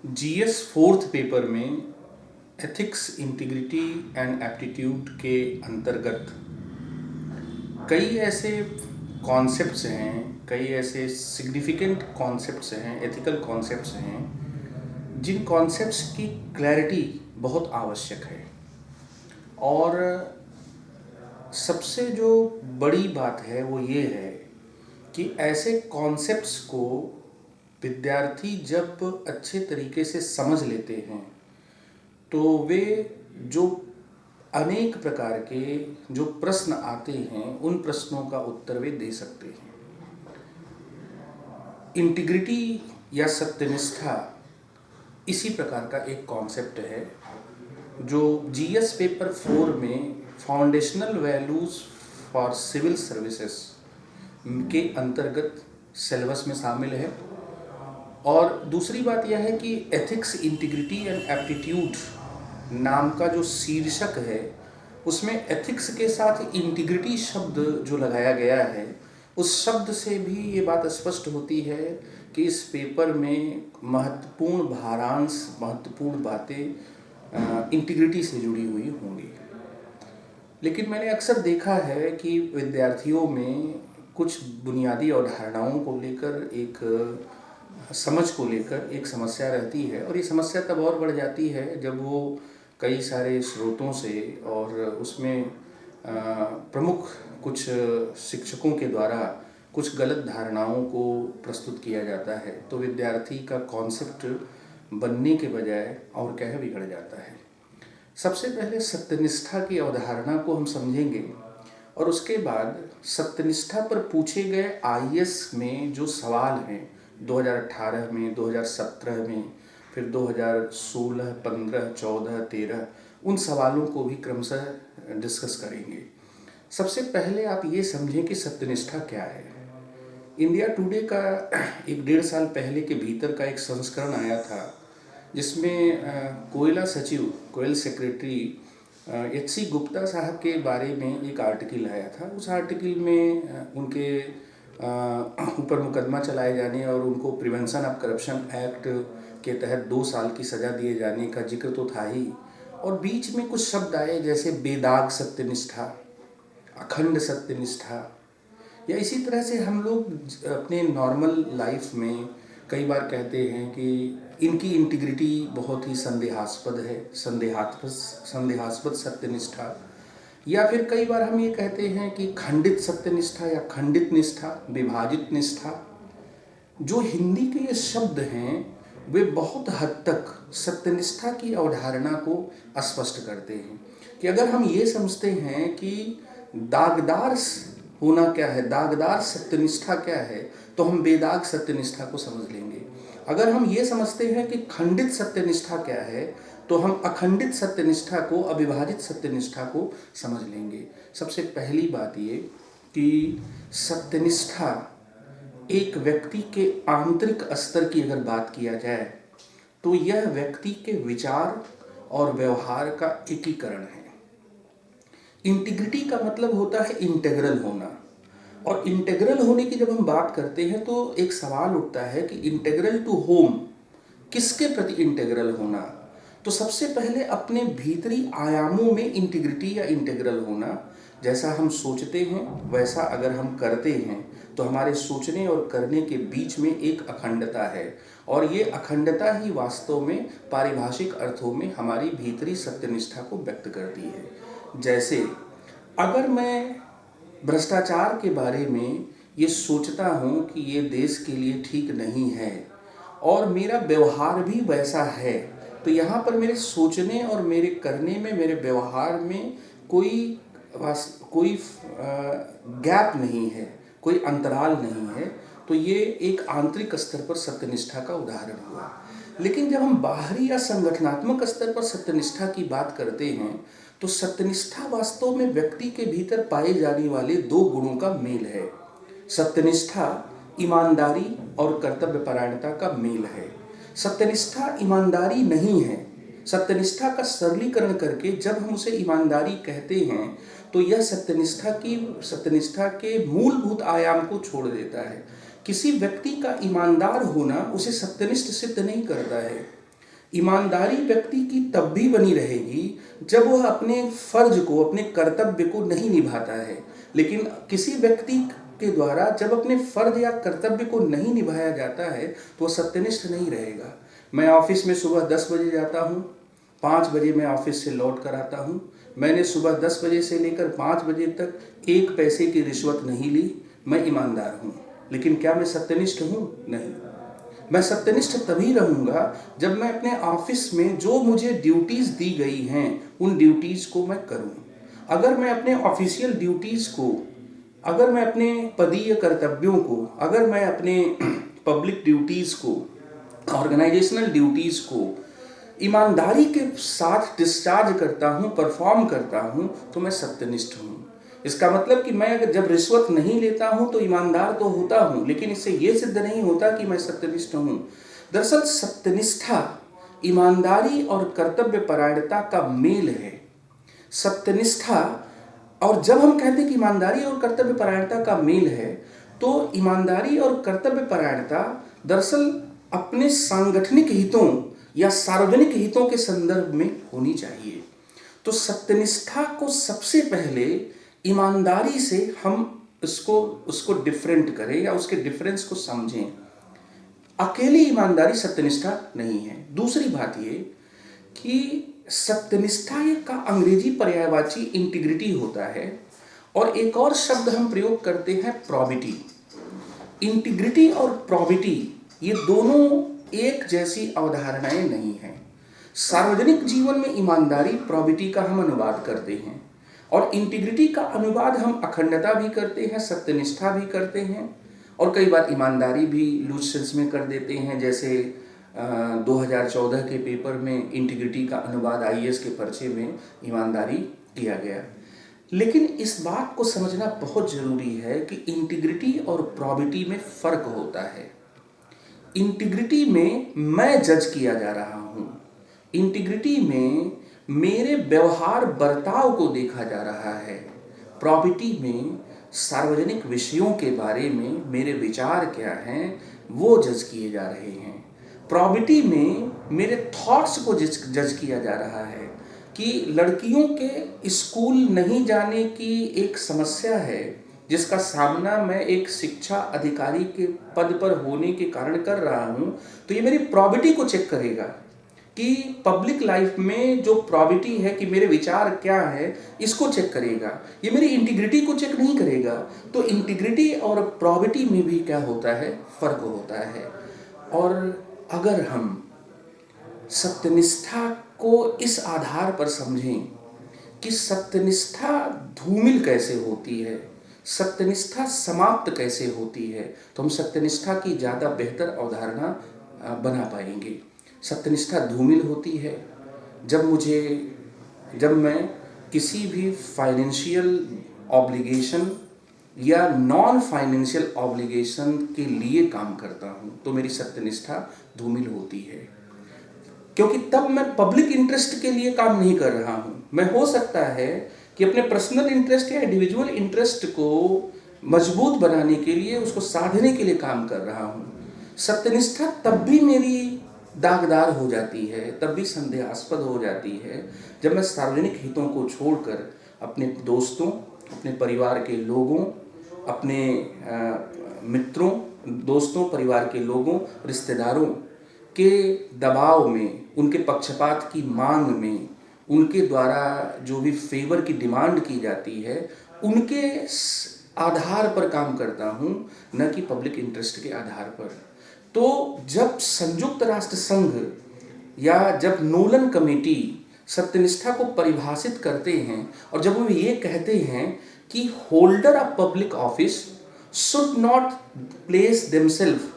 GS fourth paper में ethics integrity and aptitude के अंतर्गत कई ऐसे कॉन्सेप्ट्स हैं, कई ऐसे सिग्निफिकेंट कॉन्सेप्ट्स हैं, एथिकल कॉन्सेप्ट्स हैं जिन कॉन्सेप्ट्स की क्लैरिटी बहुत आवश्यक है। और सबसे जो बड़ी बात है वो ये है कि ऐसे कॉन्सेप्ट्स को विद्यार्थी जब अच्छे तरीके से समझ लेते हैं तो वे जो अनेक प्रकार के जो प्रश्न आते हैं उन प्रश्नों का उत्तर वे दे सकते हैं। इंटीग्रिटी या सत्यनिष्ठा इसी प्रकार का एक कॉन्सेप्ट है जो जीएस पेपर 4 में foundational values for civil services के अंतर्गत सिलेबस में शामिल है। और दूसरी बात यह है कि एथिक्स इंटीग्रिटी एंड एप्टीट्यूड नाम का जो शीर्षक है उसमें एथिक्स के साथ इंटीग्रिटी शब्द जो लगाया गया है उस शब्द से भी ये बात स्पष्ट होती है कि इस पेपर में महत्वपूर्ण भारांश, महत्वपूर्ण बातें इंटीग्रिटी से जुड़ी हुई होंगी। लेकिन मैंने अक्सर देखा है कि विद्यार्थियों में कुछ बुनियादी अवधारणाओं को लेकर, एक समझ को लेकर एक समस्या रहती है, और ये समस्या तब और बढ़ जाती है जब वो कई सारे स्रोतों से और उसमें प्रमुख कुछ शिक्षकों के द्वारा कुछ गलत धारणाओं को प्रस्तुत किया जाता है, तो विद्यार्थी का कॉन्सेप्ट बनने के बजाय और क्या बिगड़ जाता है। सबसे पहले सत्यनिष्ठा की अवधारणा को हम समझेंगे और उसके बाद सत्यनिष्ठा पर पूछे गए आईएएस में जो सवाल हैं 2018 में, 2017 में, फिर 2016, 15, 14, 13, उन सवालों को भी क्रमशः डिस्कस करेंगे। सबसे पहले आप ये समझें कि सत्यनिष्ठा क्या है। इंडिया टुडे का एक 1.5 साल पहले के भीतर का एक संस्करण आया था जिसमें कोयला सचिव, कोयल सेक्रेटरी एच.सी. गुप्ता साहब के बारे में एक आर्टिकल आया था। उस आर्टिकल में उनके ऊपर मुकदमा चलाए जाने और उनको प्रिवेंशन ऑफ करप्शन एक्ट के तहत 2 साल की सज़ा दिए जाने का जिक्र तो था ही, और बीच में कुछ शब्द आए जैसे बेदाग सत्यनिष्ठा, अखंड सत्यनिष्ठा, या इसी तरह से हम लोग अपने नॉर्मल लाइफ में कई बार कहते हैं कि इनकी इंटीग्रिटी बहुत ही संदेहास्पद है, संदेहास्पद सत्यनिष्ठा, या फिर कई बार हम ये कहते हैं कि खंडित सत्यनिष्ठा या खंडित निष्ठा, विभाजित निष्ठा। जो हिंदी के ये शब्द हैं वे बहुत हद तक सत्यनिष्ठा की अवधारणा को स्पष्ट करते हैं कि अगर हम ये समझते हैं कि दागदार होना क्या है, दागदार सत्यनिष्ठा क्या है, तो हम बेदाग सत्यनिष्ठा को समझ लेंगे। अगर हम ये समझते हैं कि खंडित सत्यनिष्ठा क्या है तो हम अखंडित सत्यनिष्ठा को, अविभाजित सत्यनिष्ठा को समझ लेंगे। सबसे पहली बात ये कि सत्यनिष्ठा एक व्यक्ति के आंतरिक स्तर की अगर बात किया जाए तो यह व्यक्ति के विचार और व्यवहार का एकीकरण है। इंटीग्रिटी का मतलब होता है इंटेग्रल होना, और इंटेग्रल होने की जब हम बात करते हैं तो एक सवाल उठता है कि इंटेग्रल टू होम, किसके प्रति इंटेग्रल होना। तो सबसे पहले अपने भीतरी आयामों में इंटीग्रिटी या इंटेग्रल होना, जैसा हम सोचते हैं वैसा अगर हम करते हैं तो हमारे सोचने और करने के बीच में एक अखंडता है, और ये अखंडता ही वास्तव में पारिभाषिक अर्थों में हमारी भीतरी सत्यनिष्ठा को व्यक्त करती है। जैसे अगर मैं भ्रष्टाचार के बारे में ये सोचता हूँ कि ये देश के लिए ठीक नहीं है और मेरा व्यवहार भी वैसा है, तो यहाँ पर मेरे सोचने और मेरे करने में, मेरे व्यवहार में कोई गैप नहीं है, कोई अंतराल नहीं है, तो ये एक आंतरिक स्तर पर सत्यनिष्ठा का उदाहरण हुआ। लेकिन जब हम बाहरी या संगठनात्मक स्तर पर सत्यनिष्ठा की बात करते हैं तो सत्यनिष्ठा वास्तव में व्यक्ति के भीतर पाए जाने वाले 2 गुणों का मेल है। सत्यनिष्ठा ईमानदारी और कर्तव्यपरायणता का मेल है। सत्यनिष्ठा ईमानदारी नहीं है। सत्यनिष्ठा का सरलीकरण करके जब हम उसे ईमानदारी कहते हैं तो यह सत्यनिष्ठा के मूलभूत आयाम को छोड़ देता है। किसी व्यक्ति का ईमानदार होना उसे सत्यनिष्ठ सिद्ध नहीं करता है। ईमानदारी व्यक्ति की तब भी बनी रहेगी जब वह अपने फर्ज को, अपने कर्तव्य को नहीं निभाता है। लेकिन किसी व्यक्ति के द्वारा जब अपने फर्ज या कर्तव्य को नहीं निभाया जाता है तो वह सत्यनिष्ठ नहीं रहेगा। मैं ऑफिस में सुबह 10 बजे जाता हूँ, 5 बजे मैं ऑफिस से लौट कर आता हूँ। मैंने सुबह 10 बजे से लेकर 5 बजे तक 1 पैसे की रिश्वत नहीं ली। मैं ईमानदार हूँ। लेकिन क्या मैं सत्यनिष्ठ हूँ? नहीं। मैं सत्यनिष्ठ तभी रहूँगा जब मैं अपने ऑफिस में जो मुझे ड्यूटीज़ दी गई हैं उन ड्यूटीज़ को मैं करूँ। अगर मैं अपने ऑफिशियल ड्यूटीज़ को, अगर मैं अपने पदीय कर्तव्यों को, अगर मैं अपने पब्लिक ड्यूटीज़ को, ऑर्गेनाइजेशनल ड्यूटीज़ को ईमानदारी के साथ डिस्चार्ज करता हूँ, परफॉर्म करता हूँ, तो मैं सत्यनिष्ठ हूँ। इसका मतलब कि मैं अगर जब रिश्वत नहीं लेता हूँ तो ईमानदार तो होता हूँ, लेकिन इससे ये सिद्ध नहीं होता कि मैं सत्यनिष्ठ हूँ। दरअसल सत्यनिष्ठा ईमानदारी और कर्तव्य परायणता का मेल है। सत्यनिष्ठा, और जब हम कहते हैं कि ईमानदारी और कर्तव्य परायणता का मेल है, तो ईमानदारी और कर्तव्य परायणता दरअसल अपने सांगठनिक हितों या सार्वजनिक हितों के संदर्भ में होनी चाहिए। तो सत्यनिष्ठा को सबसे पहले ईमानदारी से हम उसको डिफरेंट करें या उसके डिफरेंस को समझें। अकेली ईमानदारी सत्यनिष्ठा नहीं है। दूसरी बात ये कि सत्यनिष्ठा का अंग्रेजी पर्यायवाची इंटीग्रिटी होता है, और एक और शब्द हम प्रयोग करते हैं प्रॉबिटी। इंटीग्रिटी और प्रॉबिटी ये दोनों एक जैसी अवधारणाएं नहीं हैं। सार्वजनिक जीवन में ईमानदारी, प्रॉबिटी का हम अनुवाद करते हैं, और इंटीग्रिटी का अनुवाद हम अखंडता भी करते हैं, सत्यनिष्ठा भी करते हैं, और कई बार ईमानदारी भी लूज सेंस में कर देते हैं। जैसे 2014 के पेपर में इंटीग्रिटी का अनुवाद आईएएस के पर्चे में ईमानदारी किया गया। लेकिन इस बात को समझना बहुत ज़रूरी है कि इंटीग्रिटी और प्रॉबिटी में फ़र्क होता है। इंटीग्रिटी में मैं जज किया जा रहा हूँ। इंटीग्रिटी में मेरे व्यवहार बर्ताव को देखा जा रहा है। प्रॉबिटी में सार्वजनिक विषयों के बारे में मेरे विचार क्या हैं वो जज किए जा रहे हैं। प्रॉबिटी में मेरे थॉट्स को जज किया जा रहा है कि लड़कियों के स्कूल नहीं जाने की एक समस्या है जिसका सामना मैं एक शिक्षा अधिकारी के पद पर होने के कारण कर रहा हूँ, तो ये मेरी प्रॉबिटी को चेक करेगा कि पब्लिक लाइफ में जो प्रॉबिटी है कि मेरे विचार क्या है इसको चेक करेगा। ये मेरी इंटीग्रिटी को चेक नहीं करेगा। तो इंटीग्रिटी और प्रॉबिटी में भी क्या होता है, फर्क होता है। और अगर हम सत्यनिष्ठा को इस आधार पर समझें कि सत्यनिष्ठा धूमिल कैसे होती है, सत्यनिष्ठा समाप्त कैसे होती है, तो हम सत्यनिष्ठा की ज़्यादा बेहतर अवधारणा बना पाएंगे। सत्यनिष्ठा धूमिल होती है जब मैं किसी भी फाइनेंशियल ऑब्लिगेशन या नॉन फाइनेंशियल ऑब्लिगेशन के लिए काम करता हूँ तो मेरी सत्यनिष्ठा धूमिल होती है, क्योंकि तब मैं पब्लिक इंटरेस्ट के लिए काम नहीं कर रहा हूँ। मैं हो सकता है कि अपने पर्सनल इंटरेस्ट या इंडिविजुअल इंटरेस्ट को मजबूत बनाने के लिए, उसको साधने के लिए काम कर रहा हूँ। सत्यनिष्ठा तब भी मेरी दागदार हो जाती है, तब भी संदेहास्पद हो जाती है जब मैं सार्वजनिक हितों को छोड़कर अपने दोस्तों, अपने परिवार के लोगों, अपने मित्रों, दोस्तों, परिवार के लोगों, रिश्तेदारों के दबाव में, उनके पक्षपात की मांग में, उनके द्वारा जो भी फेवर की डिमांड की जाती है उनके आधार पर काम करता हूँ, न कि पब्लिक इंटरेस्ट के आधार पर। तो जब संयुक्त राष्ट्र संघ या जब नोलन कमेटी सत्यनिष्ठा को परिभाषित करते हैं और जब वो ये कहते हैं कि holder of public office should not place themselves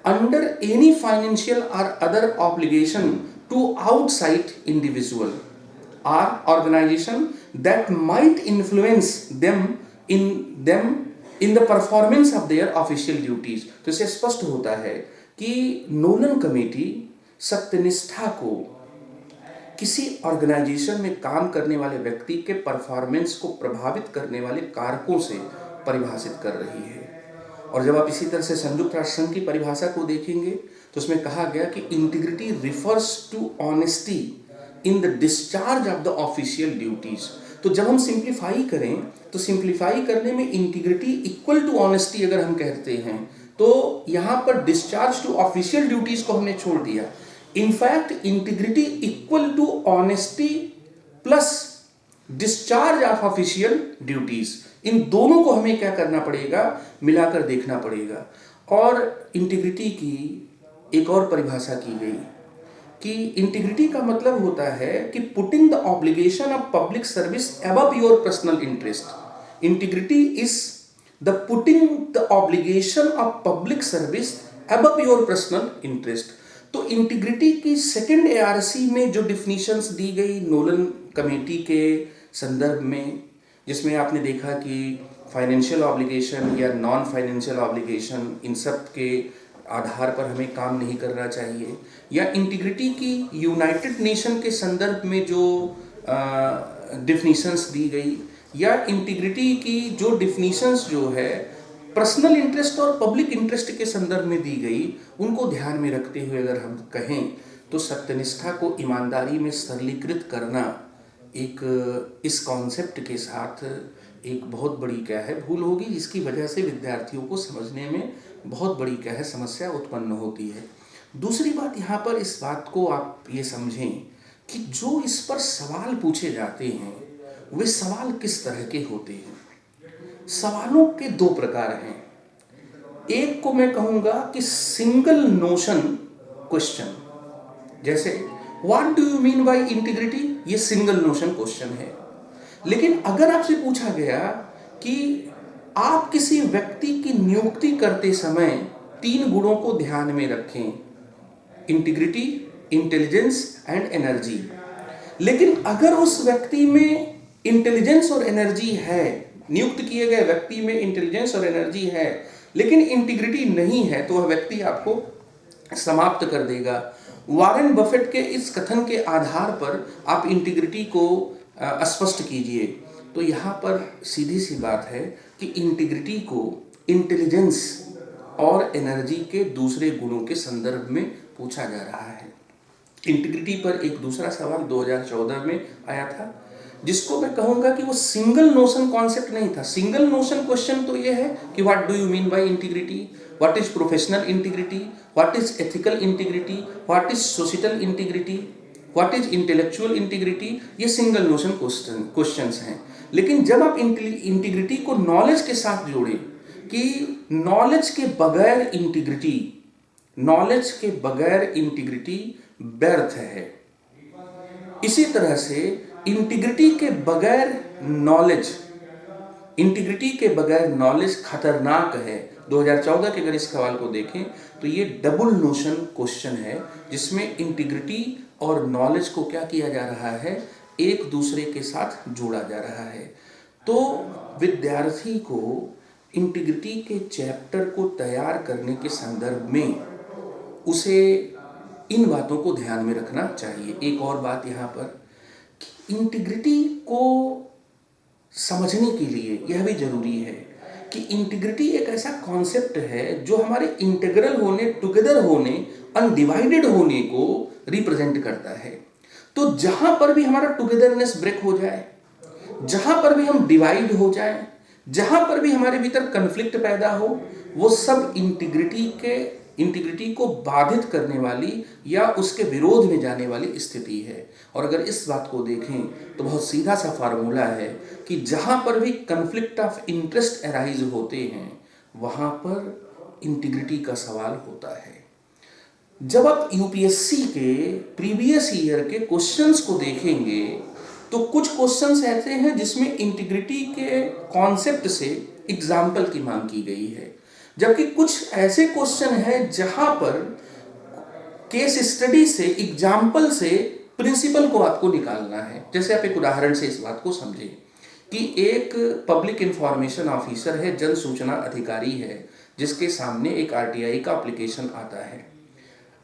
under any financial or other obligation to outside individual or organization that might influence them in the performance of their official duties। तो इससे स्पष्ट होता है कि नोलन कमेटी सत्यनिष्ठा को किसी organisation में काम करने वाले व्यक्ति के परफॉर्मेंस को प्रभावित करने वाले कारकों से परिभाषित कर रही है। और जब आप इसी तरह से संयुक्त राष्ट्र संघ की परिभाषा को देखेंगे तो उसमें कहा गया कि integrity refers to honesty in the discharge of the official duties. तो जब हम सिंप्लीफाई करें तो सिंप्लीफाई करने में इंटीग्रिटी इक्वल टू ऑनेस्टी अगर हम कहते हैं तो यहाँ पर डिस्चार्ज टू ऑफिशियल ड्यूटीज को हमने छोड़ दिया। In fact integrity equal to honesty plus discharge of official duties, इन दोनों को हमें क्या करना पड़ेगा, मिलाकर देखना पड़ेगा। और इंटीग्रिटी की एक और परिभाषा की गई कि इंटीग्रिटी का मतलब होता है कि putting the obligation of public service above your personal interest. Integrity is the putting the obligation of public service above your personal interest. तो इंटीग्रिटी की सेकेंड एआरसी में जो डिफिनीशंस दी गई नोलन कमेटी के संदर्भ में, जिसमें आपने देखा कि फाइनेंशियल ऑब्लिगेशन या नॉन फाइनेंशियल ऑब्लिगेशन, इन सब के आधार पर हमें काम नहीं करना चाहिए, या इंटीग्रिटी की यूनाइटेड नेशन के संदर्भ में जो डिफिनीशंस दी गई, या इंटीग्रिटी की जो डिफिनीशंस जो है पर्सनल इंटरेस्ट और पब्लिक इंटरेस्ट के संदर्भ में दी गई, उनको ध्यान में रखते हुए अगर हम कहें तो सत्यनिष्ठा को ईमानदारी में सरलीकृत करना एक इस कॉन्सेप्ट के साथ एक बहुत बड़ी क्या है भूल होगी, जिसकी वजह से विद्यार्थियों को समझने में बहुत बड़ी क्या है समस्या उत्पन्न होती है। दूसरी बात यहाँ पर इस बात को आप ये समझें कि जो इस पर सवाल पूछे जाते हैं वे सवाल किस तरह के होते हैं। सवालों के दो प्रकार हैं। एक को मैं कहूँगा कि सिंगल नोशन क्वेश्चन, जैसे what do you mean by integrity, ये सिंगल नोशन क्वेश्चन है। लेकिन अगर आपसे पूछा गया कि आप किसी व्यक्ति की नियुक्ति करते समय 3 गुणों को ध्यान में रखें, इंटीग्रिटी, इंटेलिजेंस एंड एनर्जी, लेकिन अगर उस व्यक्ति में इंटेलिजेंस और एनर्जी है, नियुक्त किए गए व्यक्ति में इंटेलिजेंस और एनर्जी है लेकिन इंटीग्रिटी नहीं है, तो वह व्यक्ति आपको समाप्त कर देगा। वॉरेन बफेट के इस कथन के आधार पर आप इंटीग्रिटी को स्पष्ट कीजिए। तो यहाँ पर सीधी सी बात है कि इंटीग्रिटी को इंटेलिजेंस और एनर्जी के दूसरे गुणों के संदर्भ में पूछा जा रहा है। इंटीग्रिटी पर एक दूसरा सवाल 2014 में आया था, जिसको मैं कहूँगा कि वो सिंगल नोशन कॉन्सेप्ट नहीं था। सिंगल नोशन क्वेश्चन तो ये है कि what do you mean by integrity, what is professional integrity, what is ethical integrity, what is social integrity, what is intellectual integrity, ये सिंगल नोशन क्वेश्चंस हैं। लेकिन जब आप इंटीग्रिटी को नॉलेज के साथ जोड़ें कि नॉलेज के बगैर इंटीग्रिटी, नॉलेज के बगैर इंटीग्रिटी व्यर्थ है, इसी तरह से इंटीग्रिटी के बगैर नॉलेज, इंटीग्रिटी के बगैर नॉलेज खतरनाक है। 2014 के अगर इस सवाल को देखें तो ये डबल नोशन क्वेश्चन है, जिसमें इंटीग्रिटी और नॉलेज को क्या किया जा रहा है, एक दूसरे के साथ जोड़ा जा रहा है। तो विद्यार्थी को इंटीग्रिटी के चैप्टर को तैयार करने के संदर्भ में उसे इन बातों को ध्यान में रखना चाहिए। एक और बात यहाँ पर, इंटीग्रिटी को समझने के लिए यह भी जरूरी है कि इंटीग्रिटी एक ऐसा कॉन्सेप्ट है जो हमारे इंटीग्रल होने, टुगेदर होने, अनडिवाइडेड होने को रिप्रेजेंट करता है। तो जहां पर भी हमारा टुगेदरनेस ब्रेक हो जाए, जहां पर भी हम डिवाइड हो जाए, जहां पर भी हमारे भीतर कन्फ्लिक्ट पैदा हो, वो सब इंटीग्रिटी को बाधित करने वाली या उसके विरोध में जाने वाली स्थिति है। और अगर इस बात को देखें तो बहुत सीधा सा फार्मूला है कि जहां पर भी कन्फ्लिक्ट ऑफ इंटरेस्ट अराइज होते हैं वहां पर इंटीग्रिटी का सवाल होता है। जब आप यूपीएससी के प्रीवियस ईयर के क्वेश्चंस को देखेंगे तो कुछ क्वेश्चंस ऐसे हैं जिसमें इंटीग्रिटी के कॉन्सेप्ट से एग्जाम्पल की मांग की गई है, जबकि कुछ ऐसे क्वेश्चन हैं जहां पर केस स्टडी से, एग्जाम्पल से प्रिंसिपल को आपको निकालना है। जैसे आप एक उदाहरण से इस बात को समझें कि एक पब्लिक इंफॉर्मेशन ऑफिसर है, जन सूचना अधिकारी है, जिसके सामने एक आरटीआई का एप्लीकेशन आता है।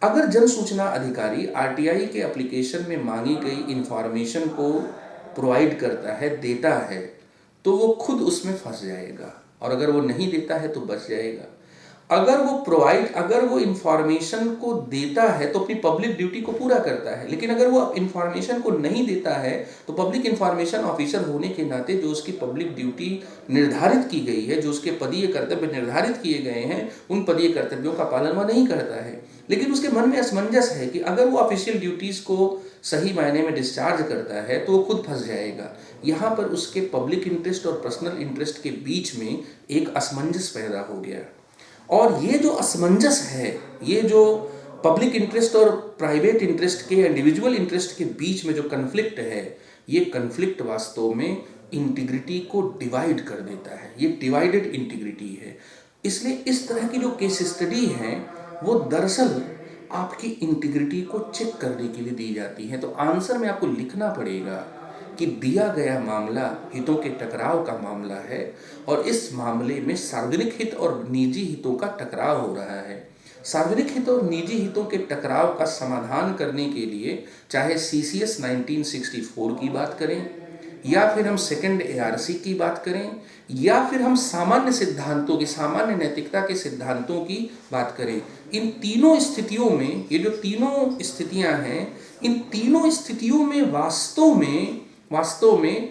अगर जन सूचना अधिकारी आरटीआई के एप्लीकेशन में मांगी गई इंफॉर्मेशन को प्रोवाइड करता है, देता है, तो वो खुद उसमें फंस जाएगा और अगर वो नहीं देता है तो बच जाएगा। अगर वो इंफॉर्मेशन को देता है तो अपनी पब्लिक ड्यूटी को पूरा करता है, लेकिन अगर वो इंफॉर्मेशन को नहीं देता है तो पब्लिक इंफॉर्मेशन ऑफिसर होने के नाते जो उसकी पब्लिक ड्यूटी निर्धारित की गई है, जो उसके पदीय कर्तव्य निर्धारित किए गए हैं, उन पदीय कर्तव्यों का पालन वह नहीं करता है। लेकिन उसके मन में असमंजस है कि अगर वो ऑफिशियल ड्यूटीज़ को सही मायने में डिस्चार्ज करता है तो वो खुद फंस जाएगा। यहाँ पर उसके पब्लिक इंटरेस्ट और पर्सनल इंटरेस्ट के बीच में एक असमंजस पैदा हो गया। और ये जो असमंजस है, ये जो पब्लिक इंटरेस्ट और प्राइवेट इंटरेस्ट के, इंडिविजुअल इंटरेस्ट के बीच में जो कन्फ्लिक्ट है, ये कन्फ्लिक्ट वास्तव में इंटीग्रिटी को डिवाइड कर देता है। ये डिवाइडेड इंटीग्रिटी है। इसलिए इस तरह की जो केस स्टडी है वो दरअसल आपकी इंटीग्रिटी को चेक करने के लिए दी जाती है। तो आंसर में आपको लिखना पड़ेगा कि दिया गया मामला हितों के टकराव का मामला है और इस मामले में सार्वजनिक हित और निजी हितों का टकराव हो रहा है। सार्वजनिक हित और निजी हितों के टकराव का समाधान करने के लिए चाहे CCS 1964 की बात करें, या फिर हम सेकंड ARC की बात करें, या फिर हम सामान्य सिद्धांतों की, सामान्य नैतिकता के सिद्धांतों की बात करें, इन तीनों स्थितियों में, ये जो तीनों स्थितियां हैं, इन तीनों स्थितियों में वास्तव में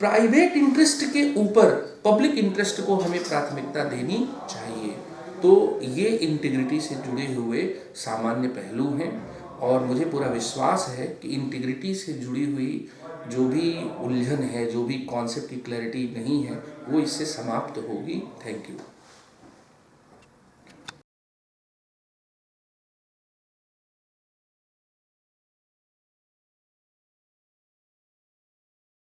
प्राइवेट इंटरेस्ट के ऊपर पब्लिक इंटरेस्ट को हमें प्राथमिकता देनी चाहिए। तो ये इंटीग्रिटी से जुड़े हुए सामान्य पहलू हैं और मुझे पूरा विश्वास है कि इंटीग्रिटी से जुड़ी हुई जो भी उलझन है, जो भी कॉन्सेप्ट की क्लैरिटी नहीं है, वो इससे समाप्त होगी। Thank you.